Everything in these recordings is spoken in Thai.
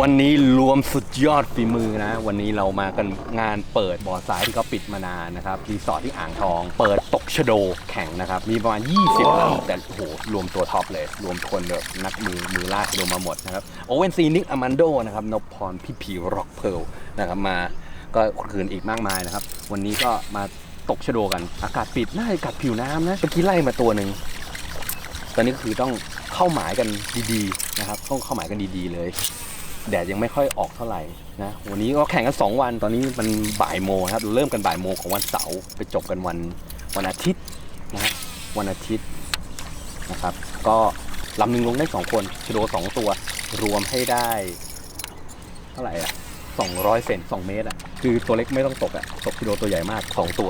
วันนี้รวมสุดยอดฝีมือนะวันนี้เรามากันงานเปิดบ่อทรายที่เขาปิดมานานนะครับรีสอร์ทที่อ่างทองเปิดตกชะโดแข่งนะครับมีประมาณ20ลำแต่โอ้โหรวมตัวท็อปเลยรวมคนแบบนักมือลากชะโดมาหมดนะครับโอเวนซีนิกอแมนโดนะครับนพพรพี่ผีร็อกเพิร์ลนะครับมาก็คนอื่นอีกมากมายนะครับวันนี้ก็มาตกชะโดกันอากาศปิดน่าจะกัดผิวน้ำนะเมื่อกี้ไล่มาตัวหนึ่งตอนนี้ก็คือต้องเข้าหมายกันดีๆนะครับต้องเข้าหมายกันดีๆเลยแดดยังไม่ค่อยออกเท่าไหร่นะวันนี้ก็แข่งกัน2วันตอนนี้มันบ่ายโมงครับเริ่มกันบ่ายโมงของวันเสาร์ไปจบกันวันอาทิตย์นะวันอาทิตย์นะครับก็ลำหนึ่งลงได้2คนชโด2ตัวรวมให้ได้เท่าไหร่อ่ะ200 เซน2 เมตรอ่ะคือตัวเล็กไม่ต้องตกอ่ะตกชโดตัวใหญ่มาก2ตั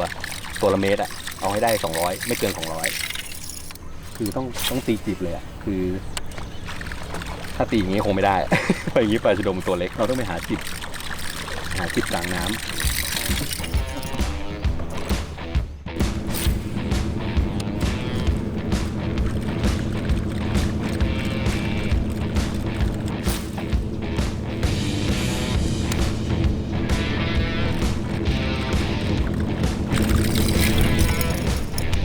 วละเมตรอ่ะเอาให้ได้200ไม่เกิน200คือต้องตีจีบเลยอ่ะคือถ้าตีอย่างงี้คงไม่ได้ ไปอย่างงี้ปลาชะโดมันตัวเล็กเราต้องไปหาจิบกลางน้ำ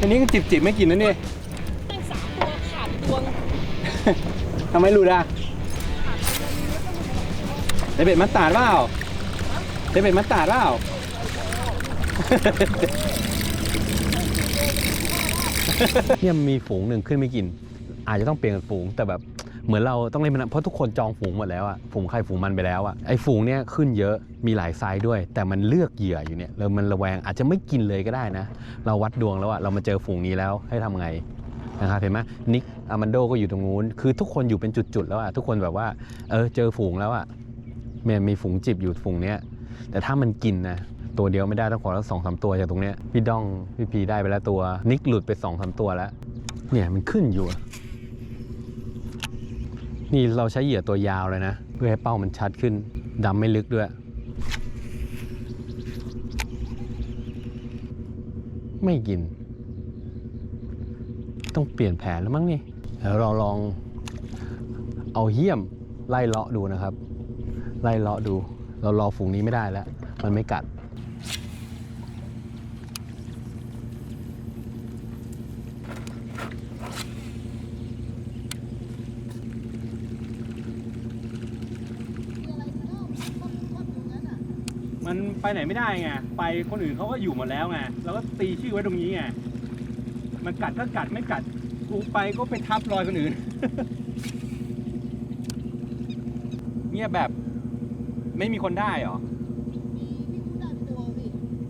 อันนี้ก็จิบไม่กินนะเนี่ยตั้ง3 ตัวขาดตัว ทำไมรู้ด่ะได้เบ็ดมัดตาดเปล่าได้เบ็ดมัดตาดเปล่า เนี่ยมีฝูงหนึ่งขึ้นไม่กินอาจจะต้องเปลี่ยนฝูงแต่แบบเหมือนเราต้องเล่นมันเพราะทุกคนจองฝูงหมดแล้วอะฝูงใครฝูงมันไปแล้วอะไอฝูงเนี่ยขึ้นเยอะมีหลายไซส์ด้วยแต่มันเลือกเหยื่ออยู่เนี่ยแล้วมันระแวงอาจจะไม่กินเลยก็ได้นะเราวัดดวงแล้วอะเรามาเจอฝูงนี้แล้วให้ทำไงนะครับเห็นไหมนิกอามันโดก็อยู่ตรงนู้นคือทุกคนอยู่เป็นจุดๆแล้วอะทุกคนแบบว่าเจอฝูงแล้วอะมีฝูงจิบอยู่ฝูงเนี้ยแต่ถ้ามันกินนะตัวเดียวไม่ได้ต้องขอแล้ว2-3 ตัวจากตรงเนี้ยพี่ด้องพี่พีได้ไปแล้วตัวนิกหลุดไป2-3 ตัวแล้วเนี่ยมันขึ้นอยู่นี่เราใช้เหยื่อตัวยาวเลยนะเพื่อให้เป้ามันชัดขึ้นดำไม่ลึกด้วยไม่กินต้องเปลี่ยนแผนแล้วมั้งนี่เดี๋ยวเราลองเอาเหี้ยมไล่เลาะดูนะครับไล่เลาะดูเรารอฝูงนี้ไม่ได้แล้วมันไม่กัดมันไปไหนไม่ได้ไงไปคนอื่นเขาก็อยู่หมดแล้วไงเราก็ตีชื่อไว้ตรงนี้ไงมันกัดก็กัดไม่กัดกูไปก็ไปทับรอยคนอื่น เนี่ยแบบไม่มีคนได้หรอ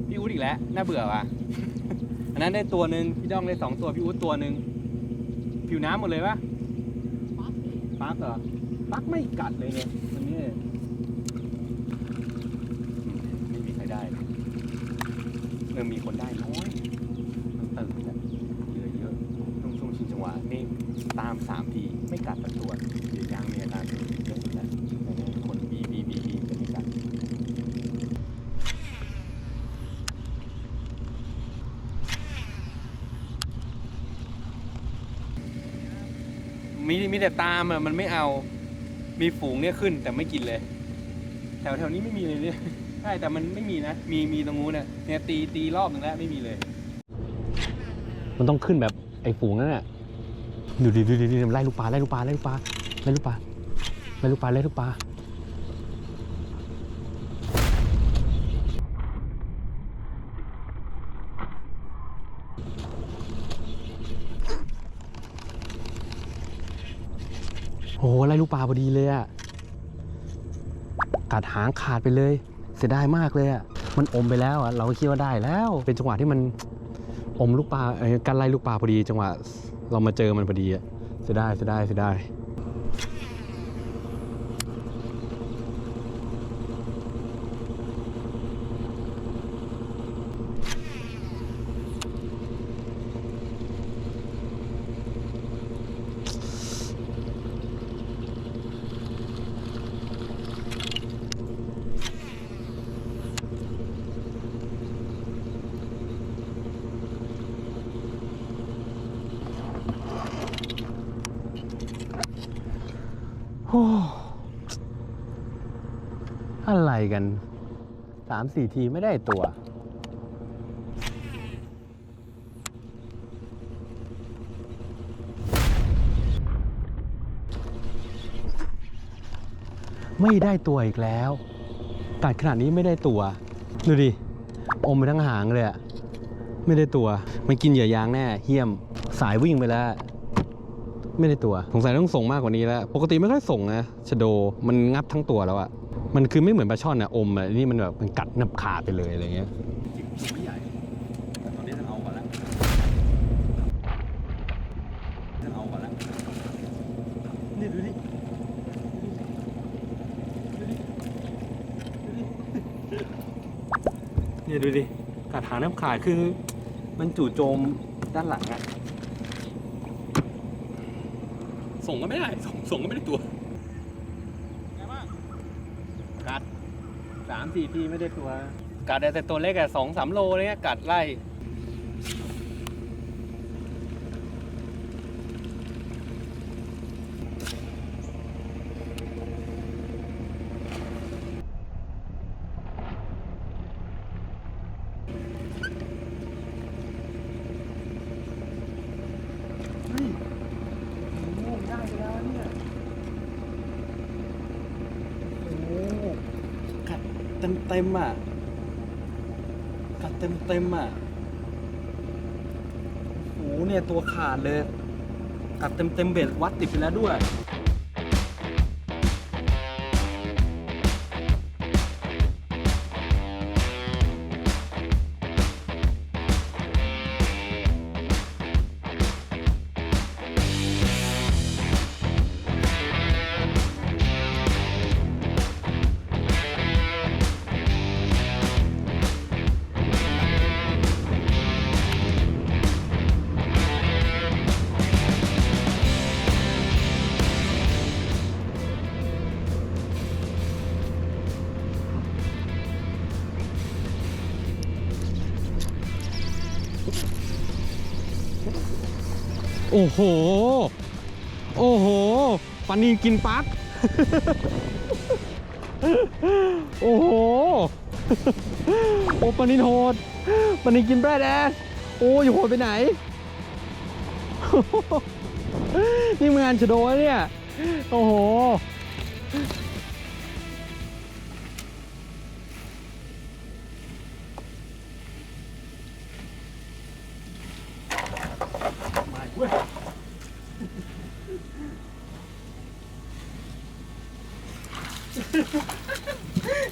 พี่อุ๊ดอีกแล้วน่าเบื่อว่ะ อันนั้นได้ตัวหนึ่งพี่ด้องได้2 ตัวพี่อุ๊ดตัวหนึ่งผิวน้ำหมดเลยปะปักเหรอปักไม่กัดเลยเนี่ยวันนี้ไม่มีใครได้มีคนได้น้อยมันตื่นเนี่ยเหลือเยอะช่วงชิงจังหวะนี่ตาม3 ทีไม่กัดสักตัวเดี๋ยวยางมีอาการเยอะแล้วคนบีจะไม่กัดมีแต่ตามอ่ะมันไม่เอามีฝูงเนี่ยขึ้นแต่ไม่กินเลยแถวนี้ไม่มีเลยเนี่ยใช่แต่มันไม่มีนะมีตรงนู้นเนี่ยตีรอบนึงแล้วไม่มีเลยมันต้องขึ้นแบบไอ้ฝูงนั่นแหละดูไล่ลูกปลาโอ้โหไล่ลูกปลาพอดีเลยอ่ะกัดหางขาดไปเลยเสียดายมากเลยอ่ะมันอมไปแล้วอ่ะเราก็คิดว่าได้แล้วเป็นจังหวะที่มันอมลูกปลาการไล่ลูกปลาพอดีจังหวะเรามาเจอมันพอดีอ่ะเสียดายโอ้ กัน 3-4 ทีไม่ได้ตัวไม่ได้ตัวอีกแล้วกัดขนาดนี้ไม่ได้ตัวดูดิอมไปทั้งหางเลยอะไม่ได้ตัวมันกินเหยื่อยางแน่เหี้ยมสายวิ่งไปแล้วไม่ได้ตัวสงสัยต้องส่งมากกว่านี้แล้วปกติไม่ค่อยส่งนะชะโดมันงับทั้งตัวแล้วอะมันคือไม่เหมือนปลาช่อนอะอมอะนี่มันแบบมันกัดนับขาดไปเลยอะไรเงี้ยไม่ใหญ่แต่ตอนนี้ต้องเอาก่อนละต้องเอาก่อนละนี่ดูดิเนี่ยดูดิกัดหางน้ำขาดคือมันจู่โจมด้านหลังอะส่งก็ไม่ได้ส่งก็ไม่ได้ตัวไงบ้างกัด3-4 ทีไม่ได้ตัวกัดแต่ตัวเล็กอะ2-3 โลอะไรเงี้ยกัดไล่ได้ไปแล้วเนี่ยโอ้กัดเต็มอ่ะกัดเต็มอ่ะโอ้เนี่ยตัวขาดเลยกัดเต็มเบ็ดวัดติดไปแล้วด้วยโอ้โหโอ้โหปลานิลกินปั๊ก โอ้โหโอ้ปลานิลโหดปลานิลกินแบรดแอสโอ้ยโหดไปไหน นี่มึงงานชะโดเนี่ย โอ้โหมาเว้ย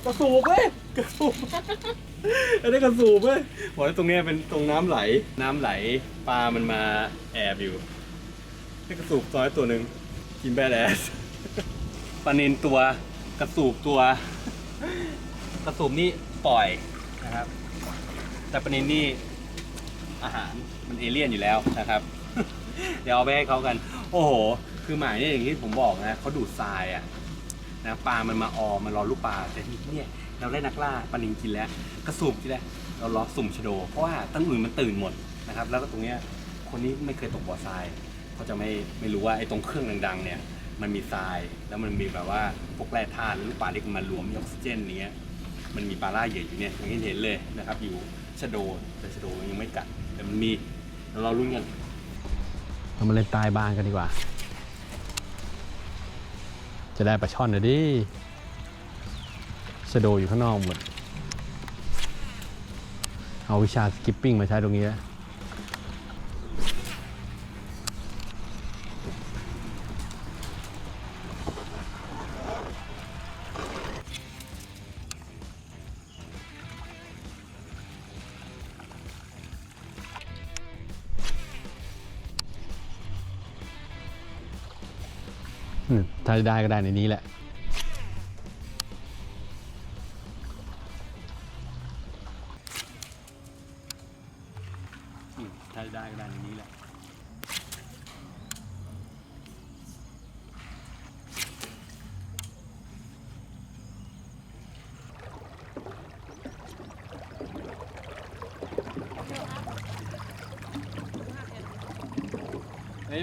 กระสูบเว้ยกระสูบอันนี้กระสูบเว้ยบอกว่าตรงเนี้ยเป็นตรงน้ำไหลปลามันมาแอบอยู่นี่กระสูบตัวหนึ่งกินแบดแอสปลานิลตัวกระสูบตัวกระสูบนี่ปล่อยนะครับแต่ปลานิลนี่อาหารมันเอเลี่ยนอยู่แล้วนะครับ เดี๋ยวเอาไปให้เขากัน โอ้โหคือหมายเนี่ยอย่างที่ผมบอกนะเขาดูดทรายอะนะปลามันมามันรอลูกปลาแต่เนี่ยเราได้นักล่าปลานิลกินแล้วกระสูบกินแล้วเราล้อสุ่มชะโดเพราะว่าตั้งอื่นมันตื่นหมดนะครับแล้วก็ตรงเนี้ยคนนี้ไม่เคยตกบ่อทรายเขาจะไม่รู้ว่าไอ้ตรงเครื่องดังๆเนี่ยมันมีทรายแล้วมันมีแบบว่าพวกแร่ธาตุลูกปลาเล็กมันรวมมีออกซิเจนเนี้ยมันมีปลาล่าเหยื่ออยู่เนี่ยอย่างที่เห็นเลยนะครับอยู่ชะโดแต่ชะโดยังไม่กัดแต่มันมีเราลุ้นกันเรามาเล่นตายบานกันดีกว่าจะได้ปลาช่อนหน่อยดิชะโดอยู่ข้างนอกหมดเอาวิชาสกิปปิ้งมาใช้ตรงนี้แล้วถ้าได้ก็ได้ในนี้แหละถ้าได้ก็ได้ในนี้แหละ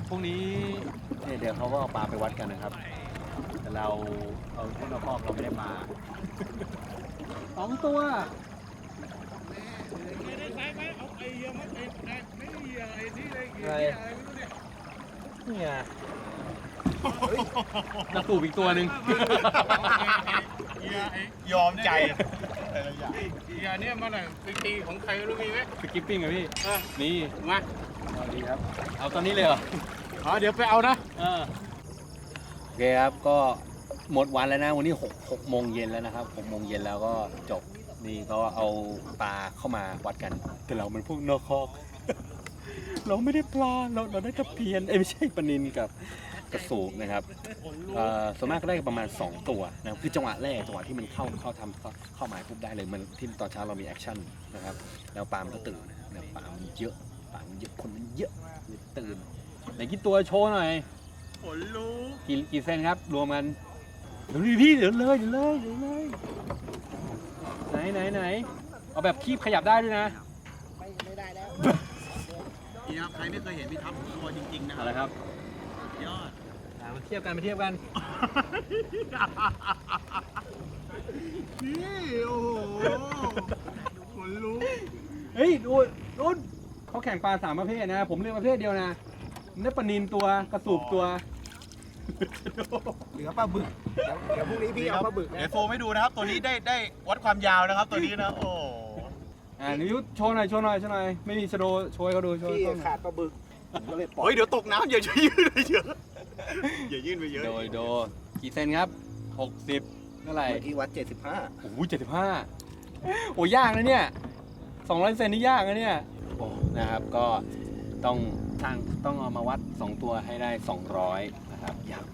พวกนี้เดี๋ยวเขาก็เอาปลาไปวัดกันนะครับแต่เราเอาพวกเราพอกเราไม่ได้ปลา 2 ตัว ไม่ได้ใช้ไหมเอาไอ้เหี้ยมันไอ้ไม่ได้เหี้ยไอ้นี่เลย อะไร อะไรไม่รู้เนี่ย นี่ไงจะสูบอีกตัวหนึ่ง เหี้ยไอ้ ยอมใจแต่ละอย่าง เหี้ยเนี่ยมันอะไปตีของใครไม่รู้มีไหม สกิปปิ้งเหรอพี่ นี่ มา เอาดีครับ เอาตอนนี้เลยเหรอ เดี๋ยวไปเอานะ โอเคครับ ก็หมดวันแล้วนะ วันนี้6โมงเย็นแล้วนะครับ6โมงเย็นแล้วก็จบ นี่ก็เอาปลาเข้ามาวัดกัน แต่เรามันพวกนอกคอก เราไม่ได้ปลา เราได้ตะเพียน ไม่ใช่ปลานิลกับกระสูบนะครับส่วนมากก็ได้ประมาณ 2 ตัวนะครับคือจังหวะแรกจังหวะที่มันเข้าเข้ามาปุ๊บได้เลยมันที่ตอนเช้าเรามีแอคชั่นนะครับแล้วปลามันก็ตื่นนะปลามันเยอะคนมันเยอะเลยตื่นไหนกี่ตัวโชว์หน่อย ขนลุก กี่เซนครับรวมกันเดี๋ยวพี่เดี๋ยวเลยไหนเอาแบบคีบขยับได้ด้วยนะ นี่ครับใครไม่เคยเห็นพี่ทับตัวจริงๆนะค อะ รับ ไรครับ ยอด มาเทียบกันนี่โอ้โหขนลุก เฮ้ยดูรุ่นเขาแข่งปลา3 ประเภทนะ ผมเลือกประเภทเดียวนะได้ปลานิลตัวกระสูบตัว เหลือปลาบึกเดี๋ยวพรุ่งนี้พี่เอาปลาบึกเดี๋ยวโฟไม่ดูนะครับ ตัวนี้ได้วัดความยาวนะครับ ตัวนี้นะโอ้ นิ้วโชว์หน่อยไม่มีสโลว์โชว์ให้เขาดูโชว์ พี่ขาดปลาบึกก็เลยปล่อยเฮ้ยเดี๋ยวตกน้ำอย่ายื่นไปเยอะอย่ายื่นไปเยอะ โดกี่เซนครับ60เท่าไหร่ ที่วัด75 โอ้โห75โอ้ยากนะเนี่ย200 เซนนี่ยากนะเนี่ยโอ้นะครับก็ต้องเอามาวัด2 ตัวให้ได้200นะครับยาก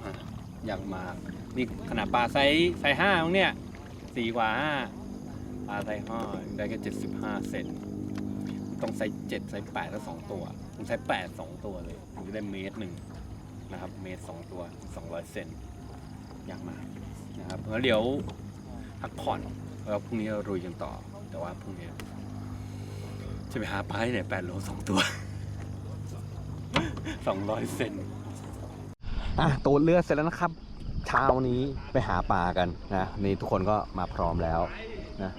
มากนี่ขนาดปลาไซส์5มั้งเนี่ย4 กว่า 5ปลาไซส์5ได้แค่75 เซนต้องไซส์7ไซส์8แล้ว2 ตัวผมไซส์8 2 ตัวเลยถึงจะได้เมตร 1นะครับเมตร 2 ตัว200 เซนยากมากนะครับแล้วเดี๋ยวพักผ่อนแล้วพรุ่งนี้เราลุยกันต่อแต่ว่าพรุ่งนี้จะไปหาปลาที่ไหน8 โล 2 ตัว 200 เซนตูดเรือเสร็จแล้วนะครับเช้านี้ไปหาปลากันนะนี่ทุกคนก็มาพร้อมแล้วนะ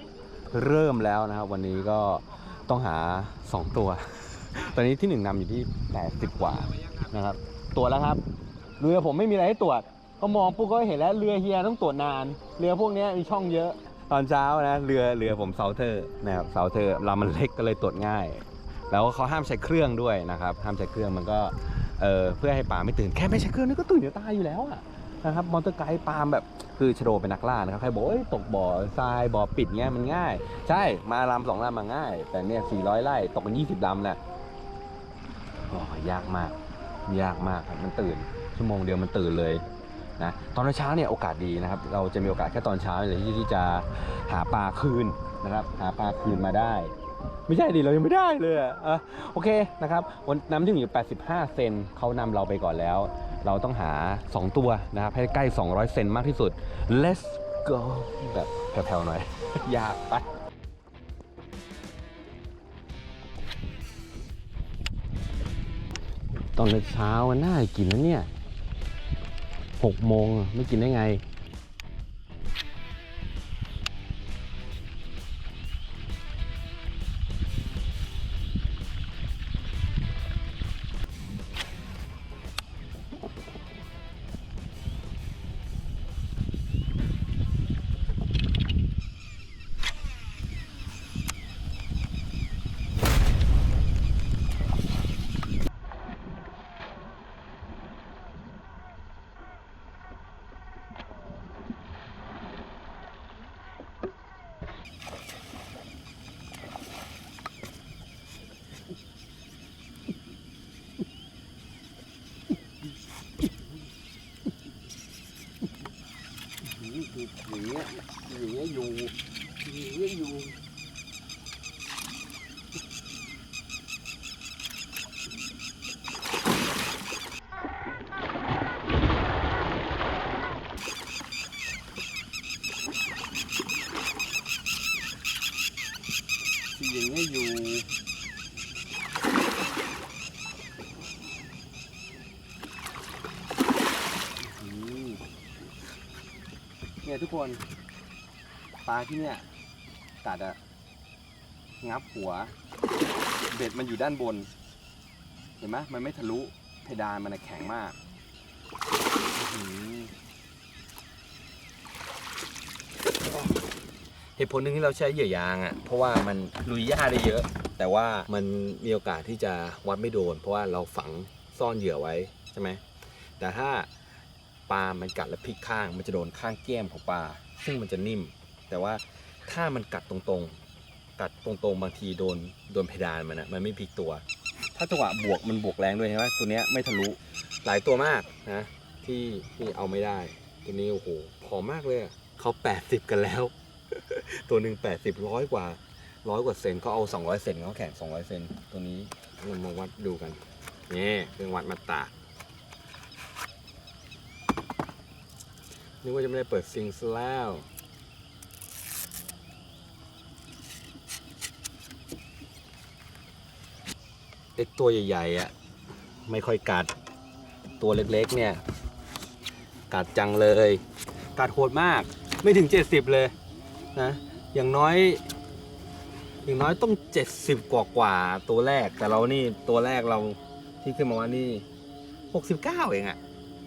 เริ่มแล้วนะครับวันนี้ก็ต้องหา2 ตัว ตอนนี้ที่1นำอยู่ที่80 กว่านะครับตรวจแล้วครับเรือผมไม่มีอะไรให้ตรวจก็มองปุ๊บก็เห็นแล้วเรือเฮียต้องตรวจนานเรือพวกนี้มีช่องเยอะตอนเช้านะเรือผมเซาเทอร์นะครับเซาเทอร์ลำมันเล็กก็เลยตรวจง่ายแล้วเขาห้ามใช้เครื่องด้วยนะครับห้ามใช้เครื่องมันก็เพื่อให้ปลาไม่ตื่นแค่ไม่ใช้เครื่องนี่ก็ตื่นเดี๋ยวตายอยู่แล้วนะครับมอเตอร์ไกด์ปลาแบบคือชโดเป็นนักล่านะครับใครบอกตกบ่อทรายบ่อปิดเงี้ยมันง่ายใช่มาลำ2 ลำมาง่ายแต่เนี่ย400 ไร่ตกกัน20 ลำแหละโอ้ยากมากครับมันตื่นชั่วโมงเดียวมันตื่นเลยนะตอนเช้าเนี่ยโอกาสดีนะครับเราจะมีโอกาสแค่ตอนเช้าเลยที่จะหาปลาคืนนะครับหาปลาคืนมาได้ไม่ใช่ดิเรายังไม่ได้เลยโอเคนะครับวันน้ำที่อยู่85 เซนเขานำเราไปก่อนแล้วเราต้องหา2 ตัวนะครับให้ใกล้200 เซนมากที่สุด let's go แบบแผ่วๆหน่อย อยากไปตอนเช้ามันน่ากินนะเนี่ย6 โมงไม่กินได้ไงอย่างเงี้ยอยู่ เนี่ยทุกคนปลาที่เนี่ย กัดอะงับหัวเบ็ดมันอยู่ด้านบนเห็นไหมมันไม่ทะลุเพดานมันแข็งมากเหตุผลหนึ่งที่เราใช้เหยื่อยางอ่ะเพราะว่ามันลุยหญ้าได้เยอะ แต่ว่ามันมีโอกาสที่จะวัดไม่โดนเพราะว่าเราฝังซ่อนเหยื่อไว้ใช่ไหมแต่ถ้าปลามันกัดแล้วพลิกข้างมันจะโดนข้างแก้มของปลาซึ่งมันจะนิ่มแต่ว่าถ้ามันกัดตรงบางทีโดนเพดานมันนะมันไม่พลิกตัวถ้าจังหวะบวกมันบวกแรงด้วยใช่ไหมตัวเนี้ยไม่ทะลุหลายตัวมากนะที่เอาไม่ได้ตัวนี้โอ้โหผอมมากเลยเขา80กันแล้วตัวหนึ่ง80ร้อยกว่าเซนเขาเอา200เซนเขาแข่ง200เซนตัวนี้เรามาวัดดูกันนี่เครื่องวัดมาตากนึกว่าจะไม่ได้เปิดซิงซะแล้วไอ้ตัวใหญ่ๆอ่ะไม่ค่อยกัดตัวเล็กๆเนี่ยกัดจังเลยกัดโหดมากไม่ถึง70เลยนะอย่างน้อยต้อง70กว่าตัวแรกแต่เรานี่ตัวแรกเราที่ขึ้นมาว่านี่69เองอะ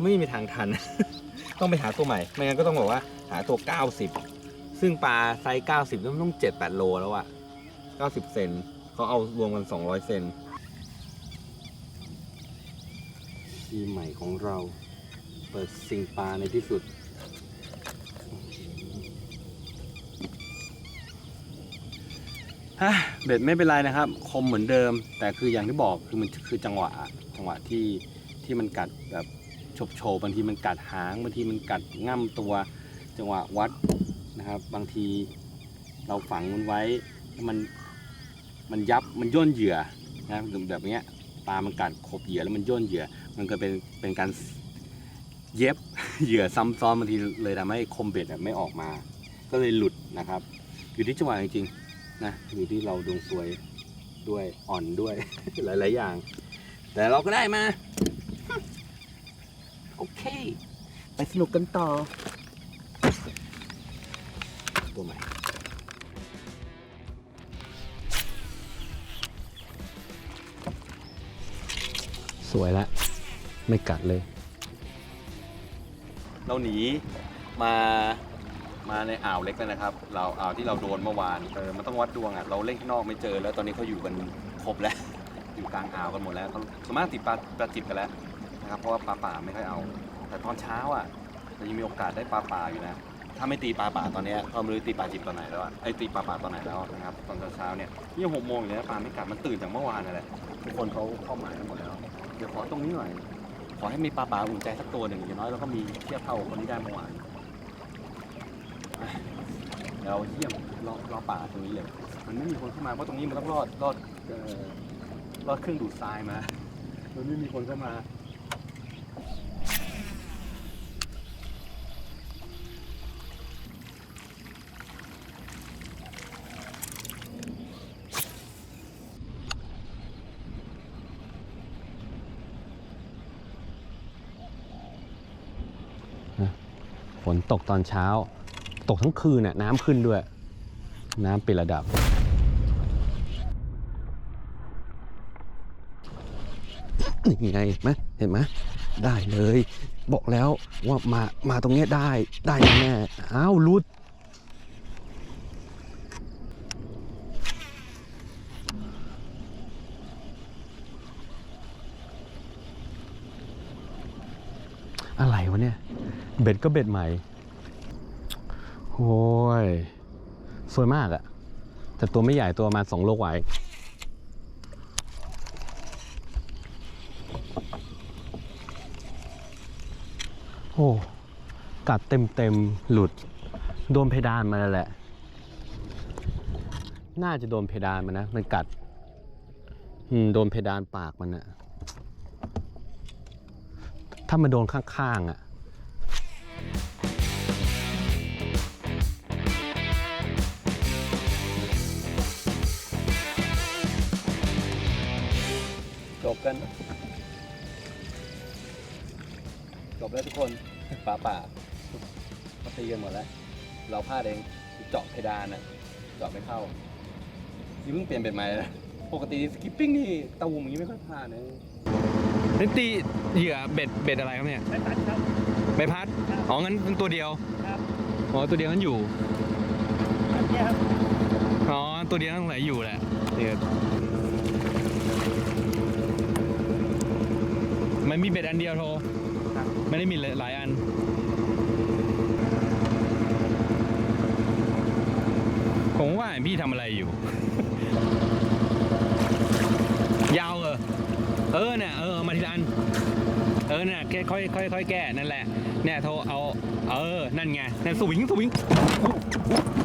ไม่มีทางทัน ต้องไปหาตัวใหม่ไม่งั้นก็ต้องบอกว่าหาตัว90ซึ่งปลาไซส์90ต้อง7-8 โลแล้วอะ90เซนเขาเอารวมกัน200เซนทีใหม่ของเราเปิดซิงปลาในที่สุดเบ็ดไม่เป็นไรนะครับคมเหมือนเดิมแต่คืออย่างที่บอกคือมันคือจังหวะที่มันกัดแบบโฉบบางทีมันกัดหางบางทีมันกัดง่ำตัวจังหวะวัดนะครับบางทีเราฝังมันไว้มันยับมันย่นเหยื่อนะแบบเนี้ยปลามันกัดขบเหยื่อแล้วมันย่นเหยื่อมันก็เป็นการเย็บ เหยื่อซ้ำซ้อนบางทีเลยทำให้คมเบ็ดไม่ออกมาก็เลยหลุดนะครับอยู่ที่จังหวะจริงๆนะอยู่ที่เราดวงซวยด้วยอ่อนด้วย หลายๆอย่างแต่เราก็ได้มาโอเคไปสนุกกันต่อตัวใหม่สวยแล้วไม่กัดเลยเราหนีมาในอ่าวเล็กแล้วนะครับเราอ่าวที่เราโดนเมื่อวานมันต้องวัดดวงอ่ะเราเล่นข้างนอกไม่เจอแล้วตอนนี้เขาอยู่กันครบแล้ว อยู่กลางอ่าวกันหมดแล้วเขาสามารถติดปลาจิบกันแล้วนะครับเพราะว่าปลาป่าไม่ค่อยเอาแต่ตอนเช้าอ่ะเรายังมีโอกาสได้ปลาป่าอยู่นะถ้าไม่ตีปลาป่าตอนนี้ก็ไม่รู้ตีปลาจิบตอนไหนแล้วอ่ะตีปลาป่าตอนไหนแล้วนะครับตอนเช้าเนี่ยนี่6 โมงอยู่เลยนะปลาไม่กัดมันตื่นจากเมื่อวานนั่นแหละทุกคนเขาเข้าหมายกันหมดแล้วเดี๋ยวขอตรงนี้หน่อยขอให้มีปลาป่าอุ่นใจสักตัวหนึ่งอย่างน้อยเราก็มีเทียบเท่าคนที่ได้เมื่อวานเราเยี่ยมรอป่าตรงนี้เลยมันไม่มีคนเข้ามาเพราะตรงนี้มันต้องรอดเครื่องดูดทรายมามันไม่มีคนเข้ามาฝนตกตอนเช้าตกทั้งคืนน่ะน้ำขึ้นด้วยน้ำปิดระดับนี่ไงเห็นไหมได้เลยบอกแล้วว่ามาตรงนี้ได้แน่อ้าวรุดอะไรวะเนี่ยเบ็ดก็เบ็ดใหม่โอ้ยสวยมากอะแต่ตัวไม่ใหญ่ตัวมา2 โลกว่าโอ้กัดเต็มหลุดโดนเพดานมาแล้วแหละน่าจะโดนเพดานมันนะมันกัดโดนเพดานปากมันอะถ้ามันโดนข้างๆอะจบแล้วทุกคนป่าเขาตีกันหมดแล้วเราพลาดเองเจาะเพดานน่ะ จอดไม่เข้านี่เพิ่งเปลี่ยนเป็นไม้นะปกติสกิปปิ้งนี่ตูมอย่างนี้ไม่ค่อยพลาดนะนี่ตีเหยื่อเบ็ดอะไรครับเนี่ย ไม่ตัดครับ ใบพัดอ๋องั้นเป็นตัวเดียว ครับ อ๋อตัวเดียวนั้นอยู่ อันเนี้ยครับ อ๋อตัวเดียวต้องไหลอยู่แหละเนี่ยมันมีเบ็ดอันเดียวโทรไม่ได้มีหลายอันผมว่าพี่ทำอะไรอยู่ ยาวเนี่ยมาทีละอันเนี่ยแค่ค่อยแก้นั่นแหละเนี่ยโทรเอานั่นไงนั่นสวิง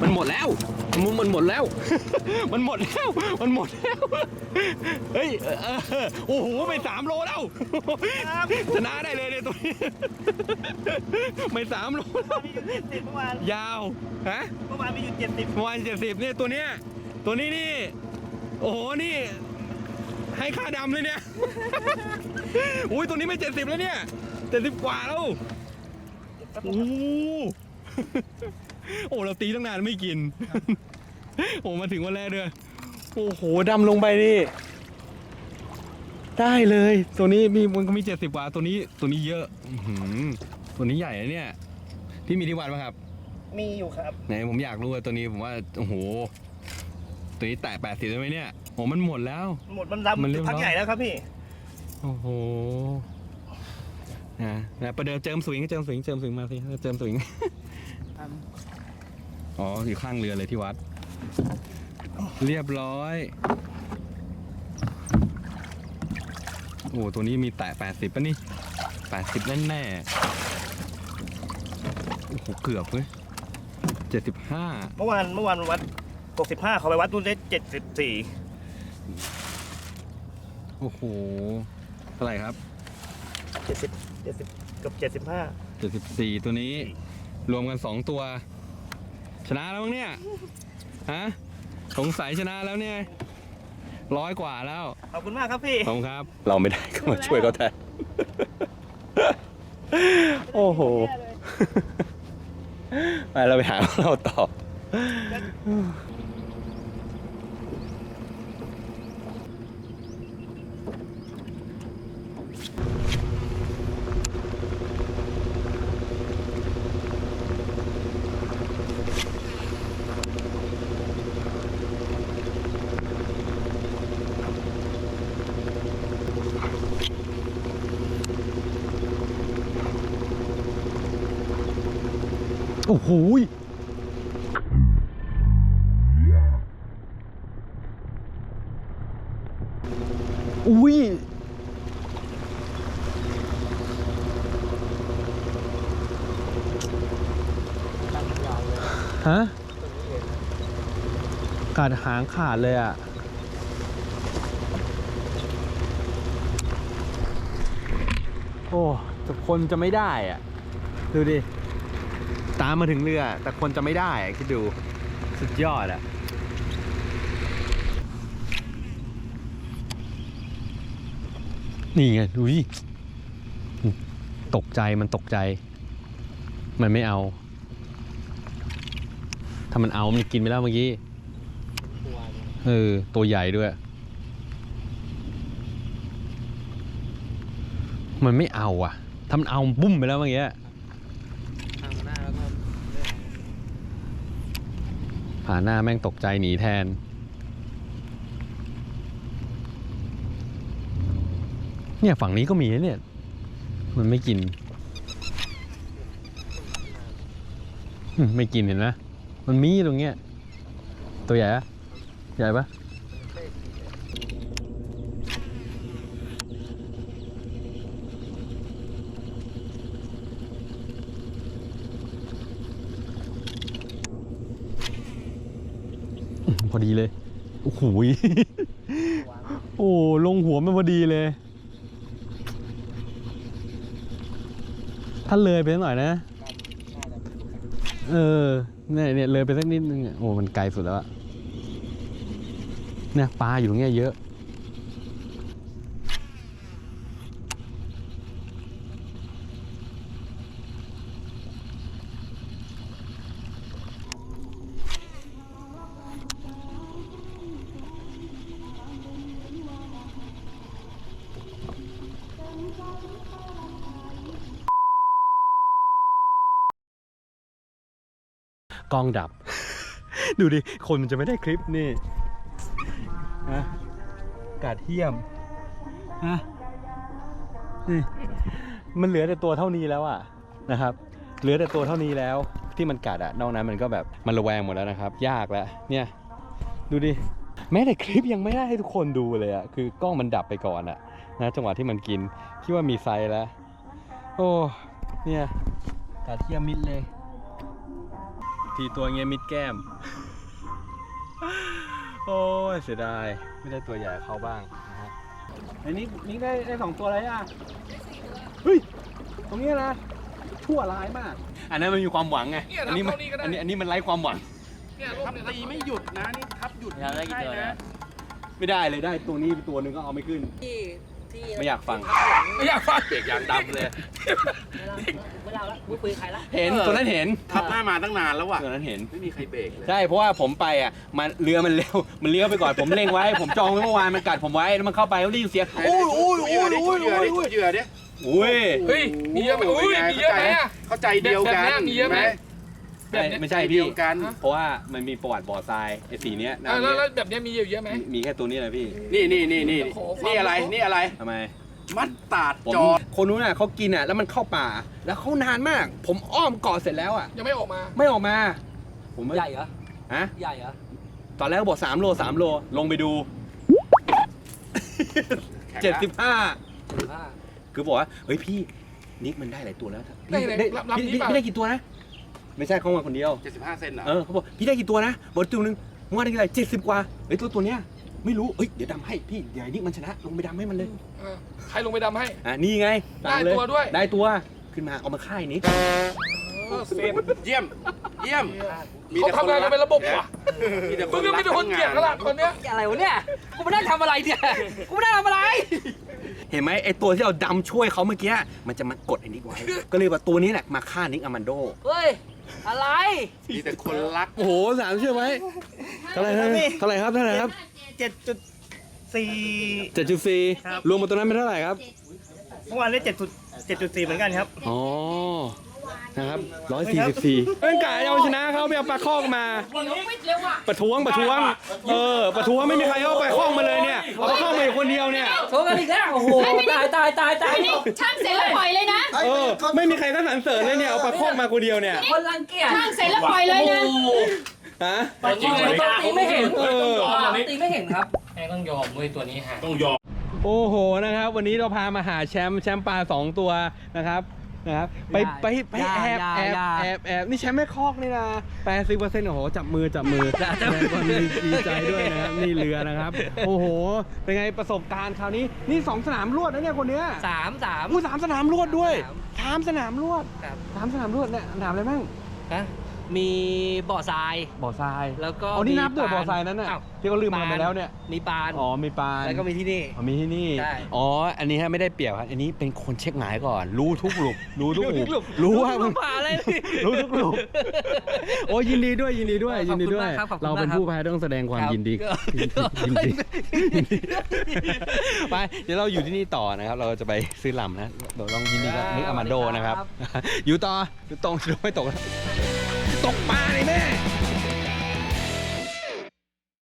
มันหมดแล้วมันหมดแล้ว มันหมดแล้วเฮ้ยโอ้โหไป3 โลแล้วชนะได้เลยเนี่ยตัวนี้ไม่3 โลแล้ว มีอยู่70เมื่อวาน ยาวฮะ เมื่อวานมีอยู่70 เมื่อวาน70เนี่ยตัวนี้นี่โอ้โหนี่ให้ค่าดำเลยเนี่ย อุ้ยตัวนี้ไม่70แล้วเนี่ย70 กว่าแล้วโอ้โหเราตีตั้งนานไม่กิน โอ้มาถึงวันแรกเลยโอ้โหดำลงไปนี่ได้เลยตัวนี้มันก็มี70 กว่าตัวนี้เยอะตัวนี้ใหญ่นะเนี่ยพี่มีที่วัดไหมครับ มีอยู่ครับ ไหนผมอยากรู้ว่าตัวนี้ผมว่าโอ้โหตัวนี้แตะ80ได้ไหมเนี่ยโอ้มันหมดแล้ว หมดมันดำ มันเรียบร้อย พักใหญ่แล้วครับพี่ โอ้โหนะประเดิมเจิมสวิงมาสิเจิมสวิงอ๋ออยู่ข้างเรือเลยที่วัดเรียบร้อยโอ้ตัวนี้มีแตะ80ป่ะนี่80แน่โอ้โหเกือบเว้ย75เมื่อวานวัด65เขาไปวัดนู่นได้74 โอ้โหเท่าไหร่ครับ 70กับ75 74ตัวนี้รวมกัน2ตัวชนะแล้วมั้งเนี่ยฮะสงสัยชนะแล้วเนี่ย100 กว่าแล้ว ขอบคุณมากครับพี่ ขอบคุณครับเราไม่ได้ก็มาช่วยเขาแทนโอ้โหไปเราไปหาเราต่อโอ้โหอุ้ยฮะกัดหางขาดเลยอ่ะโอ้แต่คนจะไม่ได้อ่ะดูดิตามมาถึงเรือแต่คนจะไม่ได้คิดดูสุดยอดอะนี่ไงดูดิตกใจมันไม่เอาถ้ามันเอามันกินไปแล้วเมื่อกี้ตัวใหญ่ด้วยมันไม่เอาอ่ะถ้ามันเอาบุ้มไปแล้วเมื่อกี้ผ่านหน้าแม่งตกใจหนีแทนเนี่ยฝั่งนี้ก็มีเนี่ยมันไม่กินไม่กินเห็นไหมมันมีตรงเนี้ยตัวใหญ่ปะใหญ่ปะพอดีเลยโอ้โหโอ้ลงหัวมันพอดีเลยถ้าเลยไปหน่อยนะเนี่ยเลยไปสักนิดนึงโอ้มันไกลสุดแล้วอะเนี่ยปลาอยู่ตรงเนี้ยเยอะ กล้องดับ ดูดิคนมันจะไม่ได้คลิปนี่นะกาดเทียมนะนี่มันเหลือแต่ตัวเท่านี้แล้วอะนะครับเหลือแต่ตัวเท่านี้แล้วที่มันกัดอะนอกนั้นมันก็แบบมันระแวงหมดแล้วนะครับยากแล้วเนี่ยดูดิแม้แต่คลิปยังไม่ได้ให้ทุกคนดูเลยอะคือกล้องมันดับไปก่อนอะนะจังหวะที่มันกินคิดว่ามีไซส์แล้วโอ้เนี่ยกาดเทียมมิดเลยทีตัวเงี้ยมิดแก้มโอ้ยเสียดายไม่ได้ตัวใหญ่เข้าบ้างนะฮะไอ้นี่ได้2 ตัวอะไรอ่ะเฮ้ยตรงนี้นะชั่วร้ายมากอันนั้นมันมีความหวังไงอันนี้มันไร้ความหวัง ทับตีไม่หยุดนะนี่ทับหยุด เราได้กี่ตัวนะ ไม่ได้เลยได้ตัวนี้ตัวหนึ่งก็เอาไม่ขึ้น ที่ ไม่อยากฟัง ไม่อยากฟาดเบรกยางดำเลย ไม่เราละพูดคุยใครละ เห็นตัวนั้นเห็น ทับหน้ามาตั้งนานแล้วว่ะ ตัวนั้นเห็น ไม่มีใครเบรกเลย ใช่เพราะว่าผมไปอ่ะมันเรือมันเร็วมันเลี้ยวไปก่อนผมเล็งไว้ ผมจองไว้เมื่อวานมันกัดผมไว้แล้วมันเข้าไปแล้วได้ยินเสียงโอ้ย เหยื่อดิเหยื่อดิเหยื่อดิ อุ้ย เฮ้ยมีเยอะไหมอุ้ยมีเยอะไหมอะ เข้าใจเดียวกัน แบบเนี้ยมีเยอะไหม ไม่ใช่ เดี พี่ ยวกัน เพราะว่ามันมีประวัติบ่อทรายไอ้สีเนี้ย อ่ะ น้ำ แล้ว เนี้ย แบบเนี้ยมีเยอะไหม มีแค่ตัวนี้แหละพี่ นี่นี่อะไร ทำไม มัดตาด ผม จอด คนนู้นน่ะเขากินอ่ะแล้วมันเข้าป่าแล้วเขานานมาก ผมอ้อมเกาะเสร็จแล้วอ่ะ ยังไม่ออกมา ไม่ออกมา ผมไม่ ใหญ่เหรอ ฮะ ใหญ่เหรอ ตอนแรกบอก3 โล 3 โลลงไปดู 75 คือบอกว่าเฮ้ยพี่นิกมันได้หลายตัวแล้ว ได้ พี่ได้กี่ตัวนะ ไม่ใช่เขามาคนเดียว 75 เซนเหรอ เขาบอกพี่ได้กี่ตัวนะบอกตัวนึงมึงว่าได้กี่ไร70 กว่าเฮ้ยตัวเนี้ยไม่รู้เดี๋ยวดำให้พี่เดี๋ยวนิกมันชนะลงไปดำให้มันเลย ใครลงไปดำให้ นี่ไงสั่งเลย ได้ตัวด้วย ได้ตัวขึ้นมาเอามาค่ายนิก เซฟ เยี่ยมมี เขา แต่ ทำงานกันเป็นระบบว่ะ มีแต่ค มึง น ก็ รั มี ก แต่คนเกลียดขนาดคนเนี้ย อะไรวะเนี่ย กูไม่ได้ทำอะไรเนี่ย กูไม่ได้ทำอะไร เห็นไหมไอตัวที่เราดำช่วยเขาเมื่อกี้มันจะมากดไอ้นิกไว้ ก็เลยว่าตัวนี้แหละมาฆ่านิกอามันโด เฮ้ย อะไร มีแต่คนรัก โอ้โห3เชื่อไหมเท่าไหร่ครับ 7.4 7.4 รวมมาตัวนั้นเป็นเท่าไหร่ครับ เมื่อวานได้ 7.4 เหมือนกันครับ อ๋อ นะครับ144เป็นกะเอาชนะเขาไปเอาปลาคอกมา ประท้วง ประท้วงไม่มีใครเอาปลาคอกมาเลยเนี่ย เอาปลาคอกมาอยู่คนเดียวเนี่ย โชว์กันอีกแล้ว โอ้โห ตาย นี่ช่างเสร็จแล้วปล่อยเลยนะ ไม่มีใครก็สรรเสริญเลยเนี่ย เอาปลาคอกมาคนเดียวเนี่ย คนรังเกียจ ช่างเสร็จแล้วปล่อยเลยนะ ฮะ จริงเลยตีไม่เห็นตีไม่เห็นครับ ต้องยอมเว้ยตัวนี้ฮะ โอ้โห นะครับ วันนี้เราพามาหาแชมป์ปลา2 ตัวนะครับไปแอบนี่แชมป์แม่คอกนี่นะ80%โอ้โหจับมือแสดงความดีใจด้วยนะครับนี่เรือนะครับ โอ้โหเป็นไงประสบการณ์คราวนี้นี่2 สนามรวดนะเนี่ยคนเนี้ย 3 อู้3 สนามรวดด้วย 3 3 สนามรวด ครับ 3 สนามรวดเนี่ยสนามอะไรบ้าง ฮะมีบ่อทราย บ่อทราย แล้วก็ อ๋อนี่นับด้วย มีปาน บ่อทรายนั้นน่ะ อ้าว ที่เขาลืมมาไปแล้วเนี่ย มีปาน อ๋อมีปาน แล้วก็มีที่นี่ มีที่นี่ ใช่ อ๋อ อันนี้ฮะไม่ได้เปรียบครับ อันนี้เป็นคนเช็คหมายก่อน รู้ทุกหลุมรู้ทุกหลุมรู้ว่ามึง ป่าเลย รู้ทุกหลุมโอ้ยินดีด้วย ขอบคุณมากครับขอบคุณมากครับ เราเป็นผู้แพ้ต้องแสดงความยินดี ยินดีไป เดี๋ยวเราอยู่ที่นี่ต่อนะครับ เราจะไปซื้อลำนะเราต้องยินดีกับนิกอามันโดนะครับ อยู่ต่ออยู่ตรงไม่ตกแล้วตกปลา